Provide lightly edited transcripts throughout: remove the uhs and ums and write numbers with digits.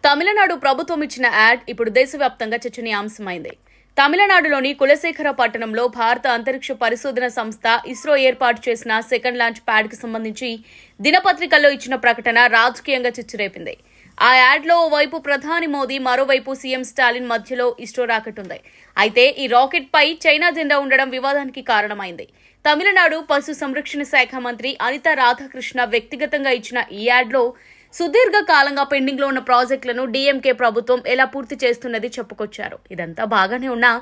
తమిళనాడు ప్రభుత్వం ఇచ్చిన యాడ్ ఇప్పుడు దేశవ్యాప్తంగా చర్చనీయాంశమైంది. తమిళనాడులోని కులశేఖర పట్టణంలో భారత అంతరిక్ష పరిశోధన సంస్థ ఇస్రో ఏర్పాటు చేసిన సెకండ్ లాంచ్ ప్యాడ్ కు సంబంధించి దినపత్రికల్లో ఇచ్చిన ప్రకటన రాజకీయంగా చిచ్చురేపింది. ఆ యాడ్ లో ఓవైపు ప్రధాని మోదీ, మరోవైపు సీఎం స్టాలిన్ మధ్యలో ఇస్రో రాకెట్ ఉంది. అయితే ఈ రాకెట్ పై చైనా జెండా ఉండడం వివాదానికి కారణమైంది. తమిళనాడు పశు సంరక్షణ శాఖ మంత్రి అనితా రాధాకృష్ణ వ్యక్తిగతంగా ఇచ్చిన ఈ యాడ్ లో సుదీర్ఘ కాలంగా పెండింగ్ లో ఉన్న ప్రాజెక్టులను డీఎంకే ప్రభుత్వం ఎలా పూర్తి చేస్తున్నది చెప్పుకొచ్చారు. ఇదంతా బాగానే ఉన్నా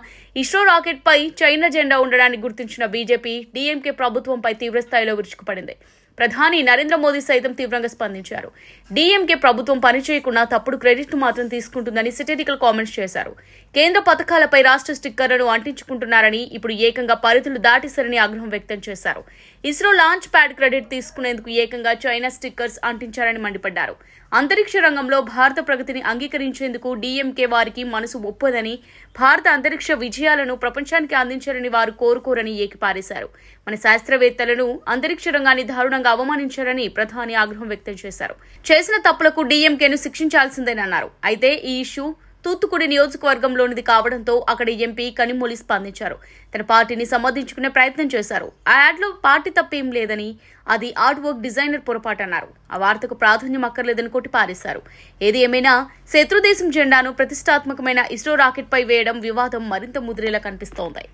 ఇస్రో రాకెట్ పై చైనా జెండా ఉండడాన్ని గుర్తించిన బీజేపీ డీఎంకే ప్రభుత్వంపై తీవ్రస్థాయిలో విరుచుకుపడింది. ప్రధాని నరేంద్ర మోదీ సైతం తీవ్రంగా స్పందించారు. డీఎంకే ప్రభుత్వం పనిచేయకుండా తప్పుడు క్రెడిట్ మాత్రం తీసుకుంటుందని సెటరికల్ కామెంట్స్ చేశారు. కేంద్ర పథకాలపై రాష్ట్ర స్టిక్కర్లను అంటించుకుంటున్నారని, ఇప్పుడు ఏకంగా పరిధులు దాటేశారని ఆగ్రహం వ్యక్తం చేశారు. ఇస్రో లాంచ్ ప్యాడ్ క్రెడిట్ తీసుకునేందుకు ఏకంగా చైనా స్టిక్కర్స్ అంటించారని మండిపడ్డారు. అంతరిక్ష రంగంలో భారత ప్రగతిని అంగీకరించేందుకు డీఎంకే వారికి మనసు ఒప్పదని, భారత అంతరిక్ష విజయాలను ప్రపంచానికి అందించాలని వారు కోరుకోరని ఏకిపారేశారు. మన శాస్త్రవేత్తలను, అంతరిక్ష రంగాన్ని దారుణంగా అవమానించారని ప్రధాని ఆగ్రహం వ్యక్తం చేశారు. చేసిన తప్పులకు డీఎంకేను శిక్షించాల్సిందేనన్నారు. అయితే ఈ ఇష్యూ తూత్తుకుడి నియోజకవర్గంలోనిది కావడంతో అక్కడి ఎంపీ కనిమొళి స్పందించారు. తన పార్టీని సమర్థించుకునే ప్రయత్నం చేశారు. ఆ యాడ్లో పార్టీ తప్పేం లేదని, అది ఆర్ట్ వర్క్ డిజైనర్ పొరపాటన్నారు. ఆ వార్తకు ప్రాధాన్యం అక్కర్లేదని కొట్టిపారేశారు. ఏది ఏమైనా శత్రుదేశం జెండాను ప్రతిష్టాత్మకమైన ఇస్రో రాకెట్ పై వేయడం వివాదం మరింత ముదిరేలా కనిపిస్తోంది.